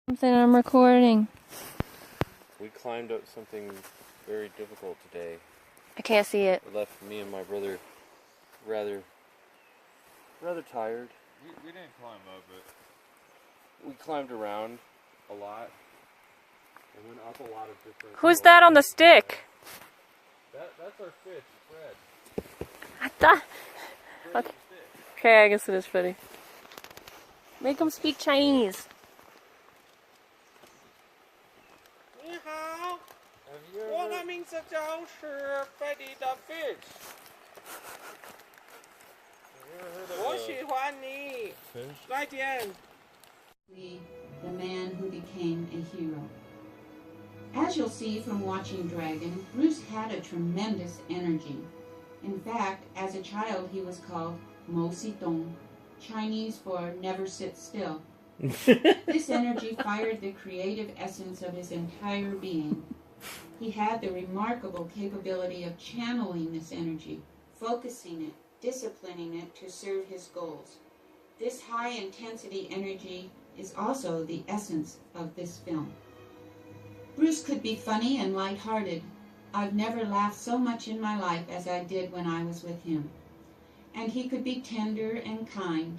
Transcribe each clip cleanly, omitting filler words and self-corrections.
Something I'm recording. We climbed up something very difficult today. I can't see it. It left me and my brother rather tired. We didn't climb up it. We climbed around a lot and went up a lot of different... Who's that on the stick? That's our fish, Fred. I thought... Okay, I guess it is Freddy. Make him speak Chinese. 你好， Have you 我的 ever... 名字就是Freddy the Fish， 我喜欢你，再见。 The man who became a hero. As you'll see from watching Dragon, Bruce had a tremendous energy. In fact, as a child he was called Mo Si Tong, Chinese for never sit still. This energy fired the creative essence of his entire being. He had the remarkable capability of channeling this energy, focusing it, disciplining it to serve his goals. This high-intensity energy is also the essence of this film. Bruce could be funny and lighthearted. I've never laughed so much in my life as I did when I was with him. And he could be tender and kind.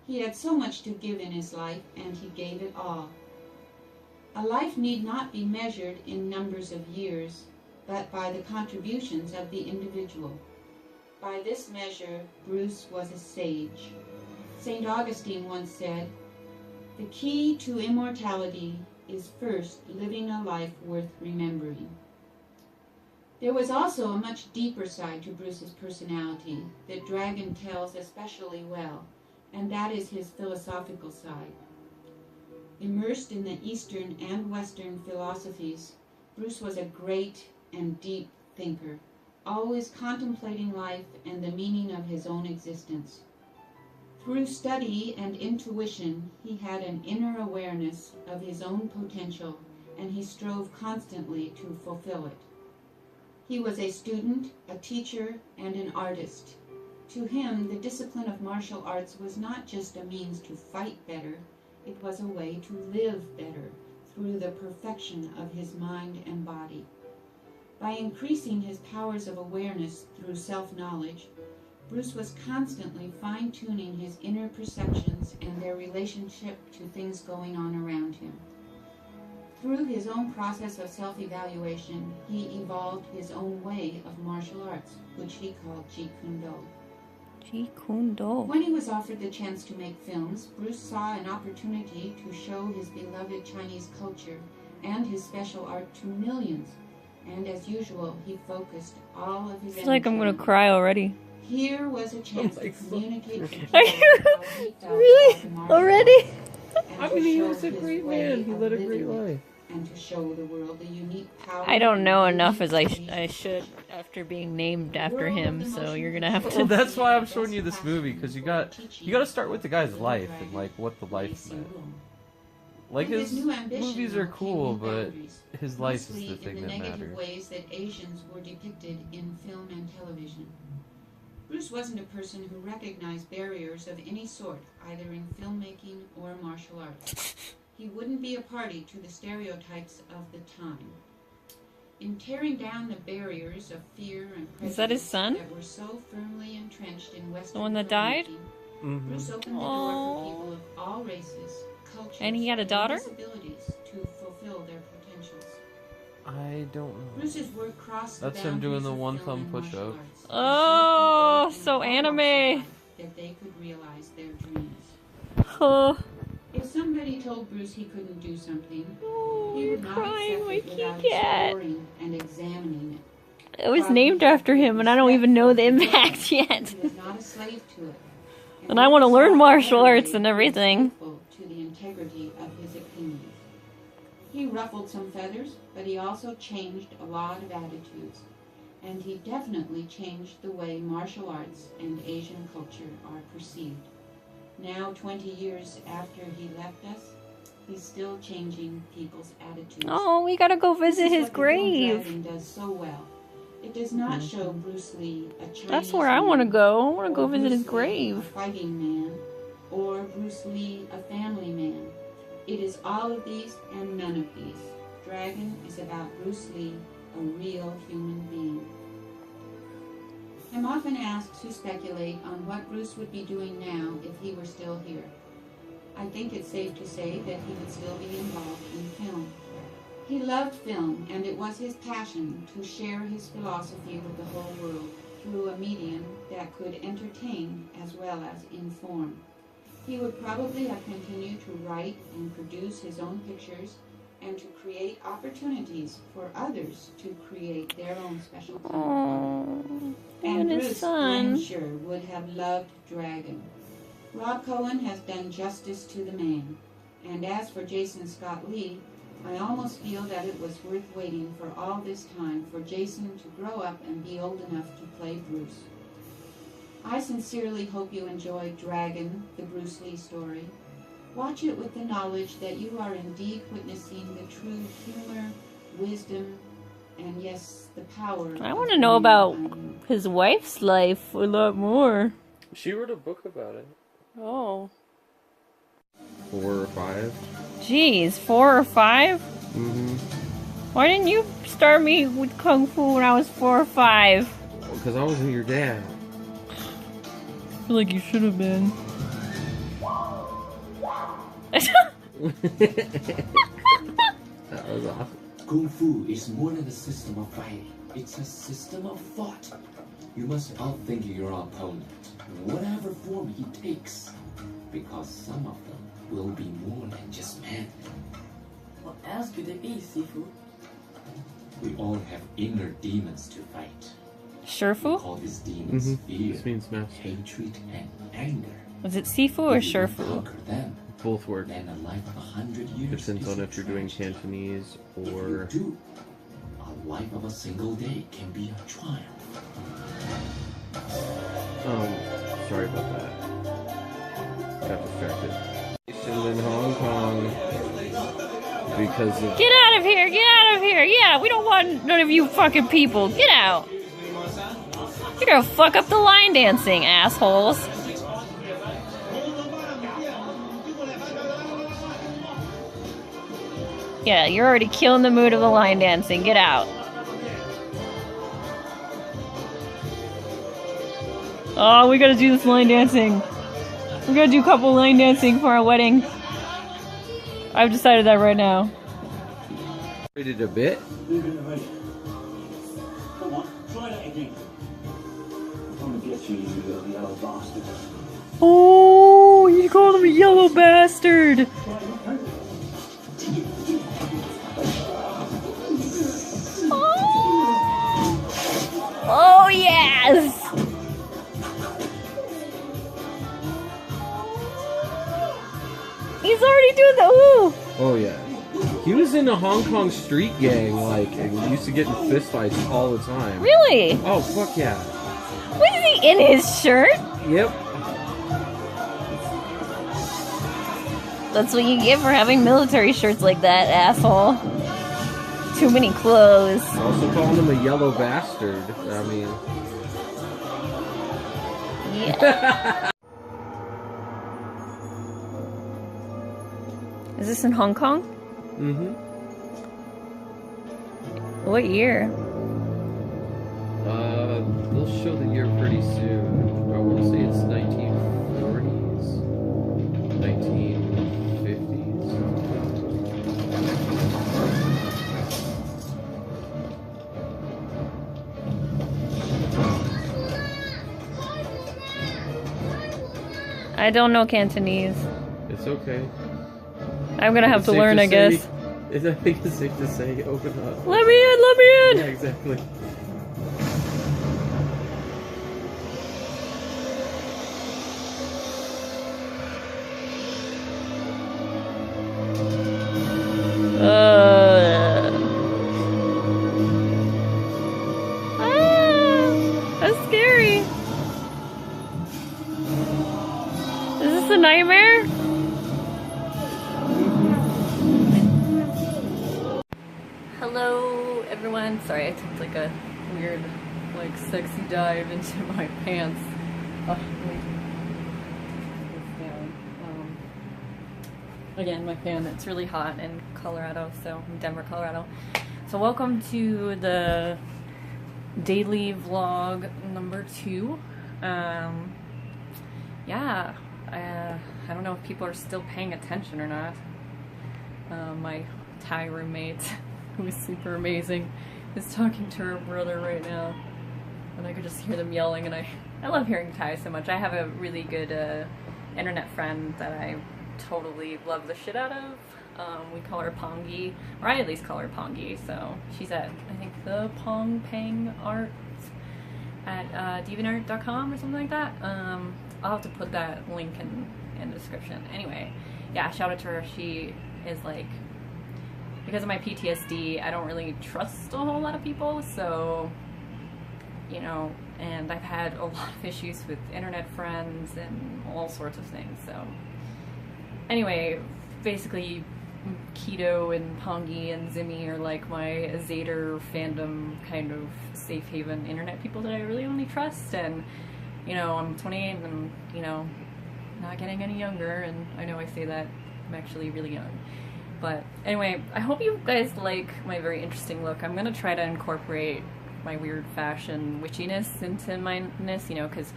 He had so much to give in his life, and he gave it all. A life need not be measured in numbers of years, but by the contributions of the individual. By this measure, Bruce was a sage. St. Augustine once said, "The key to immortality is first living a life worth remembering." There was also a much deeper side to Bruce's personality that Dragon tells especially well, and that is his philosophical side. Immersed in the Eastern and Western philosophies, Bruce was a great and deep thinker, always contemplating life and the meaning of his own existence. Through study and intuition, he had an inner awareness of his own potential, and he strove constantly to fulfill it. He was a student, a teacher, and an artist. To him, the discipline of martial arts was not just a means to fight better, it was a way to live better through the perfection of his mind and body. By increasing his powers of awareness through self-knowledge, Bruce was constantly fine-tuning his inner perceptions and their relationship to things going on around him. Through his own process of self-evaluation, he evolved his own way of martial arts, which he called Jeet Kune Do. Jeet Kune Do. When he was offered the chance to make films, Bruce saw an opportunity to show his beloved Chinese culture and his special art to millions. And as usual, he focused all of his energy. It's like I'm gonna cry already. Here was a chance to communicate to people Are you how he felt really about the martial already? arts, and I to mean, he show was a his great way man. He of led a living great it, life. and to show the world the unique power. I don't know and enough as I unique should after being named after him, so you're gonna have Well, to. that's why I'm showing you this movie, because you got to start with the guy's life and like what the life meant. Like his movies are cool, but his life is the thing that matters. Ways that Asians were depicted in film and television. Bruce wasn't a person who recognized barriers of any sort, either in filmmaking or martial arts. He wouldn't be a party to the stereotypes of the time. In tearing down the barriers of fear and prejudice Is that his son? that were so firmly entrenched in Western The one that died? filmmaking, Bruce opened the door for people of all races, cultures, And he had a daughter? disabilities to fulfill their potentials. I don't know. Bruce's work crossed That's the him doing boundaries the of one film thumb and push-up. martial arts, and Oh, showed people so in all anime. walks of life that they could realize their dreams. Oh, If somebody told Bruce he couldn't do something, oh he you're would not crying, accept my it kitty without cat. exploring and examining it. It was named after him, and I don't even know the impact yet. He was not a slave to it. And I want to learn martial arts and everything. To the integrity of his opinions. He ruffled some feathers, but he also changed a lot of attitudes. And he definitely changed the way martial arts and Asian culture are perceived. Now, 20 years after he left us, he's still changing people's attitudes. Oh, we gotta go This visit is his what the film grave. Dragon does so well. It does not show Bruce Lee a Chinese That's where I want to man, go. I want to or go visit his Bruce Lee, a grave. fighting man, or Bruce Lee, a family man. It is all of these and none of these. Dragon is about Bruce Lee, a real human being. I'm often asked to speculate on what Bruce would be doing now if he were still here. I think it's safe to say that he would still be involved in film. He loved film, and it was his passion to share his philosophy with the whole world through a medium that could entertain as well as inform. He would probably have continued to write and produce his own pictures and to create opportunities for others to create their own special content. And Bruce, I'm sure, would have loved Dragon. Rob Cohen has done justice to the man. And as for Jason Scott Lee, I almost feel that it was worth waiting for all this time for Jason to grow up and be old enough to play Bruce. I sincerely hope you enjoyed Dragon, the Bruce Lee story. Watch it with the knowledge that you are indeed witnessing the true humor, wisdom, and yes, the power. I want to know about his wife's life a lot more. She wrote a book about it. Oh. 4 or 5. Jeez, 4 or 5? Mm-hmm. Why didn't you start me with Kung Fu when I was 4 or 5? Because I wasn't your dad. I feel like you should have been. That was awesome. Kung Fu is more than a system of fighting. It's a system of thought. You must outthink your opponent, whatever form he takes, because some of them will be more than just men. What else could it be, Sifu? We all have inner demons to fight. We Shifu? call these demons fear, This means master. hatred, and anger. Was it Sifu or If you Shifu? conquer them, Both work. then a life of 100 years Depends is on a if you're doing tragedy. Cantonese If you or... do, a life of a single day can be a triumph. Sorry about that. Got distracted. In Hong Kong because of... Get out of here! Get out of here! Yeah, we don't want none of you fucking people. Get out! You're gonna fuck up the line dancing, assholes. Yeah, you're already killing the mood of the line dancing. Get out. Oh, we gotta do this line dancing. We gotta do a couple line dancing for our wedding. I've decided that right now. Rated a bit. Come on, try that again. I'm gonna get you, you little yellow bastard. Oh, you called him a yellow bastard. Oh yes! He's already doing the ooh! Oh yeah. He was in a Hong Kong street gang, like, and used to get in fistfights all the time. Really? Oh, fuck yeah. Was he in his shirt? Yep. That's what you get for having military shirts like that, asshole. Too many clothes. Also calling him a yellow bastard. I mean... Yeah. Is this in Hong Kong? Mm-hmm. What year? They'll show the year pretty soon. I want to say it's 1940s? 1950s? I don't know Cantonese. It's okay. I'm gonna have It's to safe learn, I say- guess. I think it's safe to say, open up. Let me in, let me in! Yeah, exactly. That's scary. Is this a nightmare? Hello, everyone. Sorry, I took like a weird, like, sexy dive into my pants. Oh, wait. It's down. again, my fan. It's really hot in Colorado, so in Denver, Colorado. So welcome to the daily vlog number 2. Yeah, I don't know if people are still paying attention or not. My Thai roommate, who is super amazing, is talking to her brother right now, and I could just hear them yelling, and I love hearing Thai so much. I have a really good internet friend that I totally love the shit out of. We call her Pongy, or I at least call her Pongy, so she's at, I think, the Pong Pang Art at deviantart.com or something like that. I'll have to put that link in the description. Anyway, yeah, shout out to her. She is like, because of my PTSD, I don't really trust a whole lot of people, so, you know, and I've had a lot of issues with internet friends and all sorts of things, so. Anyway, basically, Keto and Pongy and Zimmy are like my Zader fandom kind of safe haven internet people that I really only trust, and, you know, I'm 28 and I'm, you know, not getting any younger, and I know I say that, I'm actually really young. But anyway, I hope you guys like my very interesting look. I'm gonna try to incorporate my weird fashion witchiness into mindness, you know, because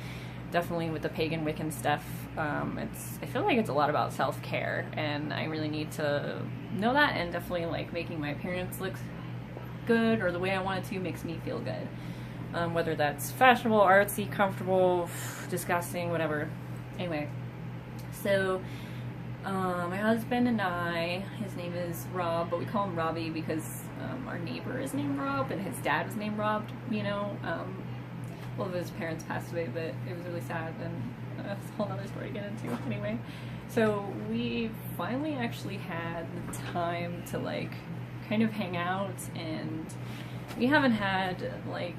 definitely with the pagan Wiccan stuff, I feel like it's a lot about self-care, and I really need to know that, and definitely like making my appearance look good or the way I want it to makes me feel good. Whether that's fashionable, artsy, comfortable, disgusting, whatever. Anyway, so my husband and I, his name is Rob, but we call him Robbie because our neighbor is named Rob and his dad was named Rob, you know. Both of his parents passed away, but it was really sad, and that's a whole other story to get into. Anyway, so we finally actually had the time to like kind of hang out, and we haven't had like,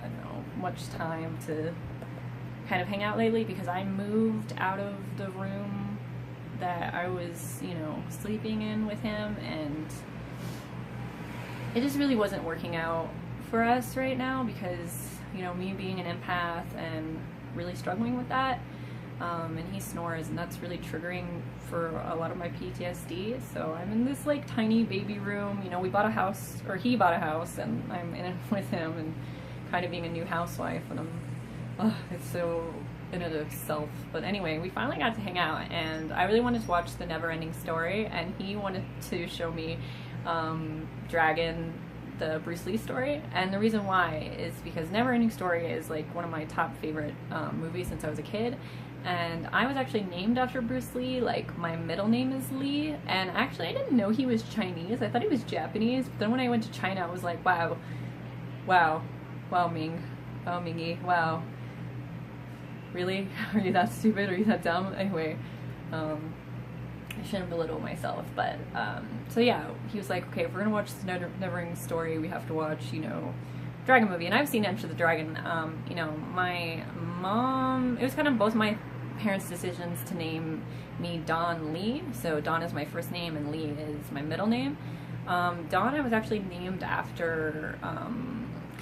I don't know, much time to kind of hang out lately because I moved out of the room that I was, you know, sleeping in with him, and it just really wasn't working out for us right now because, you know, me being an empath and really struggling with that, and he snores, and that's really triggering for a lot of my PTSD. So I'm in this like tiny baby room, you know, we bought a house, or he bought a house, and I'm in it with him, and kind of being a new housewife, and it's so in and of itself. But anyway, we finally got to hang out, and I really wanted to watch The Never-Ending Story, and he wanted to show me Dragon, the Bruce Lee story. And the reason why is because Never-Ending Story is like one of my top favorite movies since I was a kid, and I was actually named after Bruce Lee. Like, my middle name is Lee, and actually I didn't know he was Chinese. I thought he was Japanese, but then when I went to China I was like, wow, Ming, wow, Mingy, wow, really? Are you that stupid? Are you that dumb? Anyway, I shouldn't belittle myself, but, so yeah, he was like, okay, if we're gonna watch the Never-Ending Story, we have to watch, you know, Dragon movie, and I've seen Enter the Dragon. You know, my mom, it was kind of both my parents' decisions to name me Dawn Lee, so Dawn is my first name and Lee is my middle name. Dawn, I was actually named after,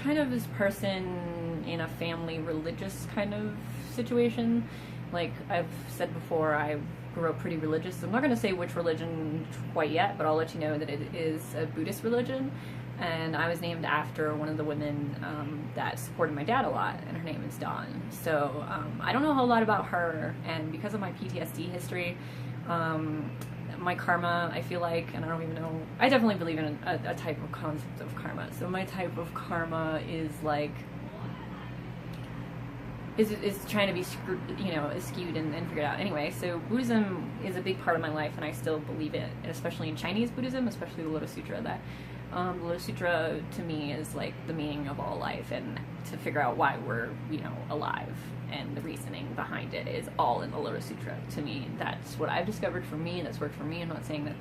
kind of this person in a family religious kind of situation. Like I've said before, I grew up pretty religious. I'm not going to say which religion quite yet, but I'll let you know that it is a Buddhist religion, and I was named after one of the women that supported my dad a lot, and her name is Dawn. So I don't know a whole lot about her, and because of my PTSD history, my karma, I feel like, and I don't even know, I definitely believe in a type of concept of karma. So my type of karma is like, is trying to be, you know, skewed and figured out. Anyway, so Buddhism is a big part of my life, and I still believe it, especially in Chinese Buddhism, especially the Lotus Sutra. That the Lotus Sutra to me is like the meaning of all life, and to figure out why we're, you know, alive, and the reasoning behind it is all in the Lotus Sutra. To me, that's what I've discovered for me, and that's worked for me. I'm not saying that,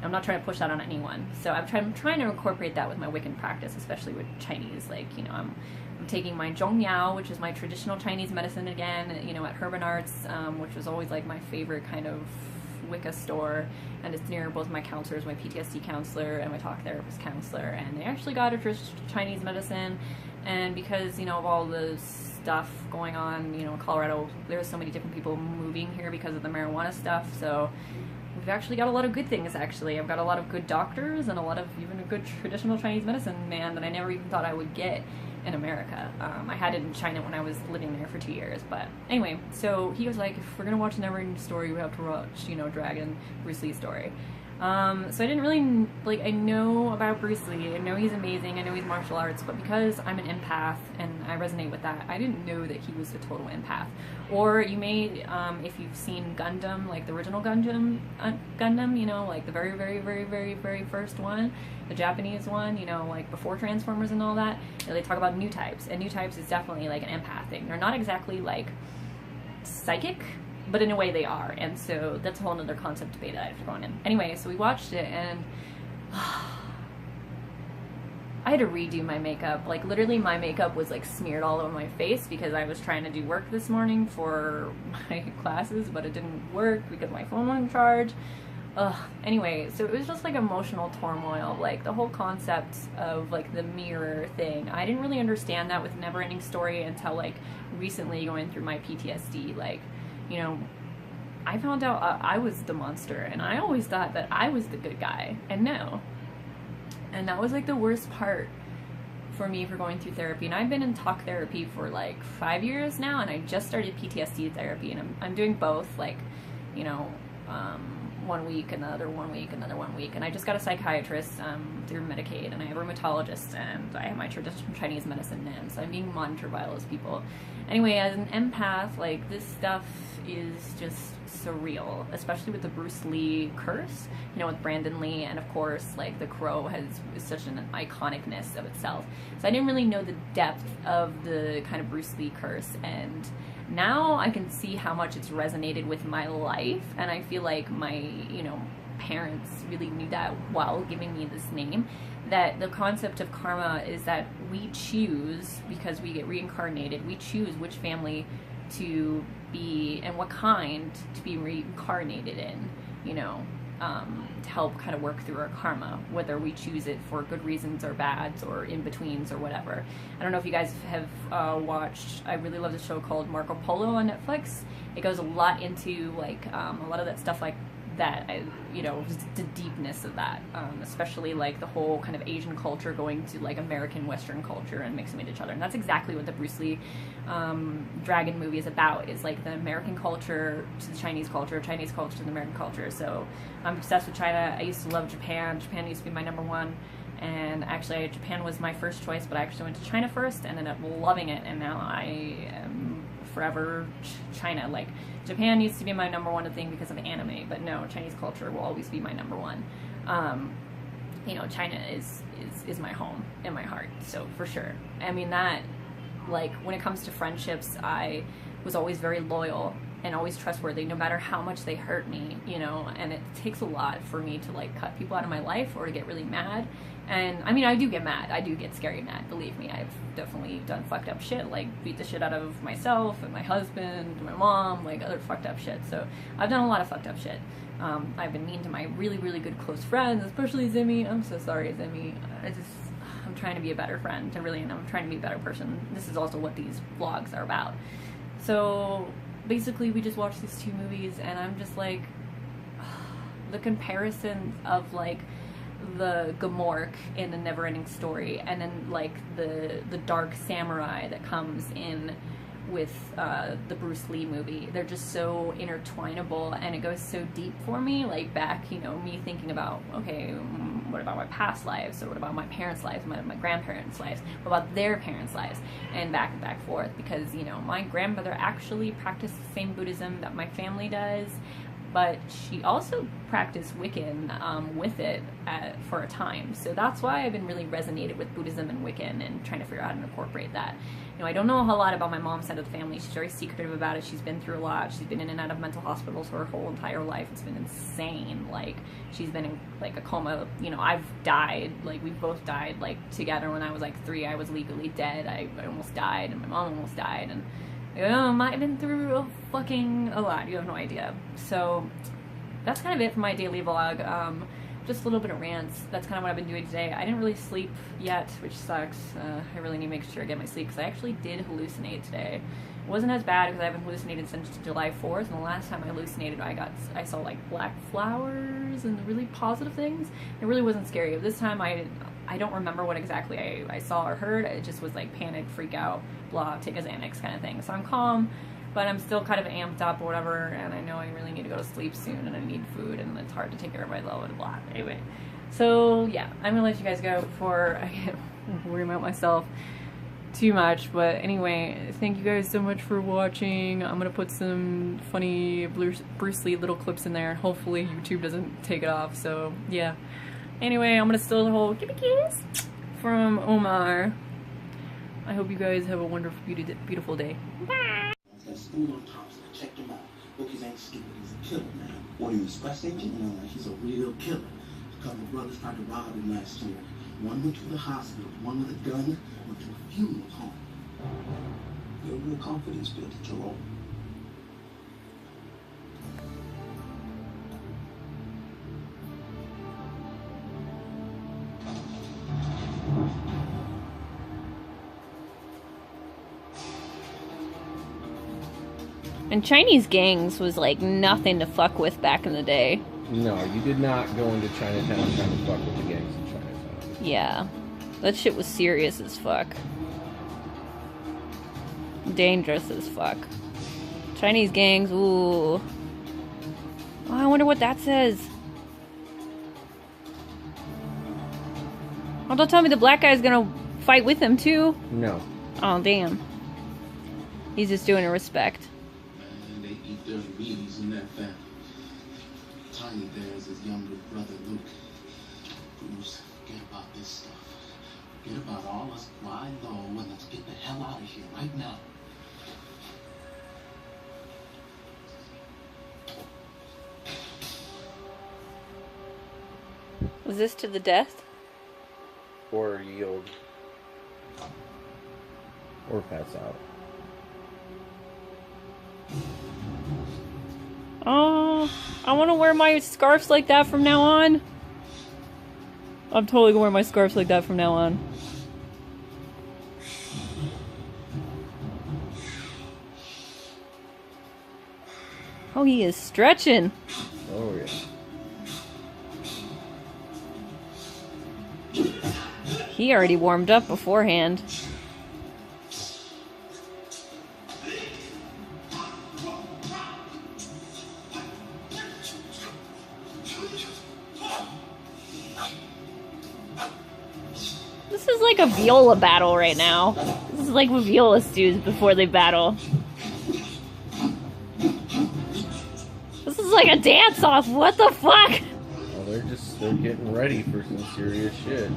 I'm not trying to push that on anyone. So I'm trying to incorporate that with my Wiccan practice, especially with Chinese. Like, you know, I'm taking my Zhongyao, which is my traditional Chinese medicine again, you know, at Herban Arts, which was always like my favorite kind of Wicca store, and it's near both my counselors, my PTSD counselor and my talk therapist counselor, and they actually got a Chinese medicine. And because, you know, of all the stuff going on, you know, in Colorado, there's so many different people moving here because of the marijuana stuff, so we've actually got a lot of good things, actually. I've got a lot of good doctors and a lot of even a good traditional Chinese medicine man that I never even thought I would get in America. I had it in China when I was living there for 2 years, but anyway, so he was like, if we're gonna watch a Neverending Story, we have to watch, you know, Dragon, Bruce Lee story. So I didn't really, like, I know about Bruce Lee, I know he's amazing, I know he's martial arts, but because I'm an empath and I resonate with that, I didn't know that he was a total empath. Or you may, if you've seen Gundam, like the original Gundam, you know, like the very, very, very, very, very first one, the Japanese one, you know, like before Transformers and all that, you know, they talk about new types, and new types is definitely like an empath thing. They're not exactly like psychic, but in a way they are, and so that's a whole other concept debate that I've gone in. Anyway, so we watched it, and I had to redo my makeup. Like, literally my makeup was like smeared all over my face because I was trying to do work this morning for my classes, but it didn't work because my phone wasn't charged. Anyway, so it was just like emotional turmoil, like the whole concept of like the mirror thing. I didn't really understand that with Neverending Story until like recently, going through my PTSD. Like, you know, I found out I was the monster, and I always thought that I was the good guy, and no. And that was like the worst part for me for going through therapy. And I've been in talk therapy for like 5 years now, and I just started PTSD therapy, and I'm doing both, like, you know, 1 week, another 1 week, another 1 week. And I just got a psychiatrist through Medicaid, and I have a rheumatologist, and I have my traditional Chinese medicine man, so I'm being monitored by all those people. Anyway, as an empath, like, this stuff is just surreal, especially with the Bruce Lee curse, you know, with Brandon Lee, and of course, like, The Crow is such an iconicness of itself. So I didn't really know the depth of the kind of Bruce Lee curse, and now I can see how much it's resonated with my life, and I feel like my, you know, parents really knew that while giving me this name, that the concept of karma is that we choose, because we get reincarnated, we choose which family to be and what kind to be reincarnated in, you know, to help kind of work through our karma, whether we choose it for good reasons or bads or in-betweens or whatever. I don't know if you guys have watched, I really love the show called Marco Polo on Netflix. It goes a lot into like a lot of that stuff like that, you know, the deepness of that, especially like the whole kind of Asian culture going to like American Western culture and mixing with each other. And that's exactly what the Bruce Lee Dragon movie is about, is like the American culture to the Chinese culture to the American culture. So I'm obsessed with China. I used to love Japan. Japan used to be my #1. And actually, Japan was my first choice, but I actually went to China first and ended up loving it. And now I am forever China. Like, Japan used to be my #1 thing because of anime, but no, Chinese culture will always be my #1. You know, China is my home in my heart, so for sure. I mean, that, like, when it comes to friendships, I was always very loyal and always trustworthy, no matter how much they hurt me, you know, and it takes a lot for me to, like, cut people out of my life or to get really mad. And, I mean, I do get mad. I do get scary mad, believe me. I've definitely done fucked up shit, like beat the shit out of myself and my husband and my mom, like other fucked up shit. So I've done a lot of fucked up shit. I've been mean to my really, really good close friends, especially Zimmy. I'm so sorry, Zimmy. I'm trying to be a better friend. I really am. I'm trying to be a better person. This is also what these vlogs are about. So basically, we just watched these 2 movies, and I'm just like, the comparison of like the Gamork in the Neverending Story, and then like the dark samurai that comes in with the Bruce Lee movie. They're just so intertwinable, and it goes so deep for me. Like, back, you know, me thinking about, okay, what about my past lives, or what about my parents' lives, my grandparents' lives, what about their parents' lives, and back forth, because, you know, my grandmother actually practiced the same Buddhism that my family does, but she also practiced Wiccan with it for a time. So that's why I've been really resonated with Buddhism and Wiccan and trying to figure out how to incorporate that. You know, I don't know a whole lot about my mom's side of the family. She's very secretive about it. She's been through a lot. She's been in and out of mental hospitals for her whole entire life. It's been insane. Like, she's been in like a coma. You know, I've died. Like, we both died like together when I was like 3. I was legally dead. I almost died, and my mom almost died, and I've been through a lot. You have no idea. So that's kind of it for my daily vlog. just a little bit of rants. That's kind of what I've been doing today. I didn't really sleep yet, which sucks. I really need to make sure I get my sleep, because I actually did hallucinate today. It wasn't as bad because I haven't hallucinated since July 4th, and the last time I hallucinated I saw like black flowers and really positive things. It really wasn't scary. This time I don't remember what exactly I saw or heard. It just was like panic, freak out, blah, take a Xanax kind of thing. So I'm calm, but I'm still kind of amped up or whatever, and I know I really need to go to sleep soon, and I need food, and it's hard to take care of my low and blah. Anyway, so yeah, I'm gonna let you guys go before I get worried about myself too much. But anyway, thank you guys so much for watching. I'm gonna put some funny Bruce Lee little clips in there. Hopefully YouTube doesn't take it off, so yeah. Anyway, I'm gonna steal the whole "give me kiss" from Omar. I hope you guys have a wonderful, beautiful day. Bye! School on Thompson, I checked him out. Bookies ain't stupid, he's a killer, man. What, are you a special agent? No, he's a real killer. A couple of brothers tried to rob him last year. One went to the hospital, one with a gun went to a funeral home. Your real confidence built at your own. And Chinese gangs was like nothing to fuck with back in the day. No, you did not go into Chinatown trying to fuck with the gangs in Chinatown. Yeah. That shit was serious as fuck. Dangerous as fuck. Chinese gangs, ooh. Oh, I wonder what that says. Oh, don't tell me the black guy's gonna fight with him too? No. Oh, damn. He's just doing a respect. Man, they eat their meaties in that family. Tiny there's his younger brother, Luke. Bruce, forget about this stuff. Forget about all us lie low and let's get the hell out of here right now. Was this to the death? Or yield. Or pass out. Oh, I want to wear my scarves like that from now on. I'm totally gonna wear my scarves like that from now on. Oh, he is stretching. Oh, yeah. He already warmed up beforehand. This is like a viola battle right now. This is like what violas do before they battle. This is like a dance-off. What the fuck? Well, they're getting ready for some serious shit.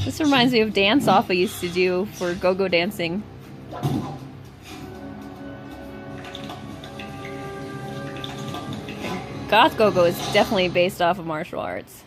This reminds me of dance-off I used to do for go-go dancing. Goth go-go is definitely based off of martial arts.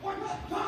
What?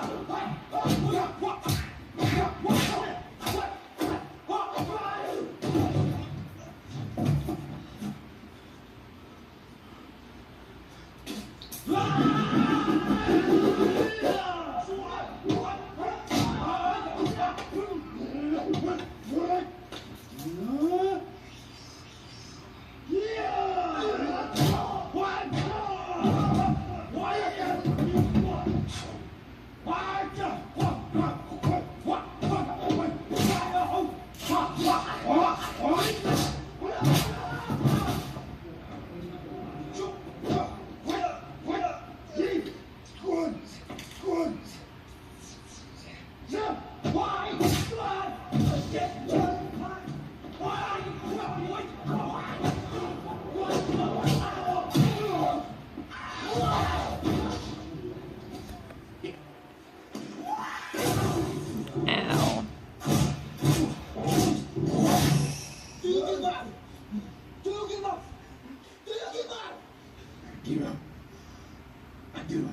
I do.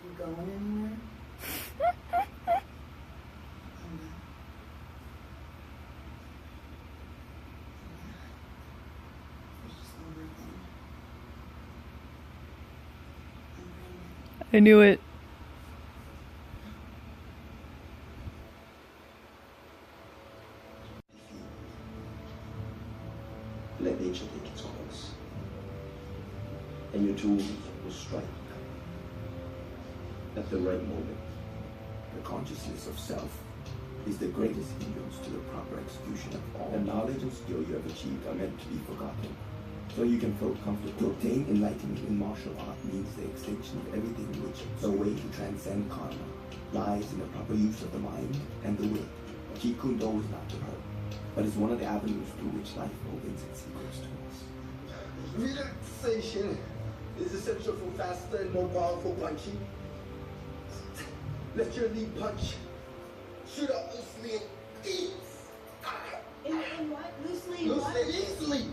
You going anywhere? I knew it. Let nature take its course, and your tools will strike at the right moment. The consciousness of self is the greatest hindrance to the proper execution of all. The knowledge and skill you have achieved are meant to be forgotten, so you can feel comfortable. To obtain enlightenment in martial art means the extinction of everything which the way to transcend karma lies in the proper use of the mind and the will. Jeet Kune Do is not to hurt, but is one of the avenues through which life opens its secrets to us. Relaxation is essential for faster and more powerful punching. Let your lead punch shoot up loosely and ease. In what? Loosely Loosely and easily.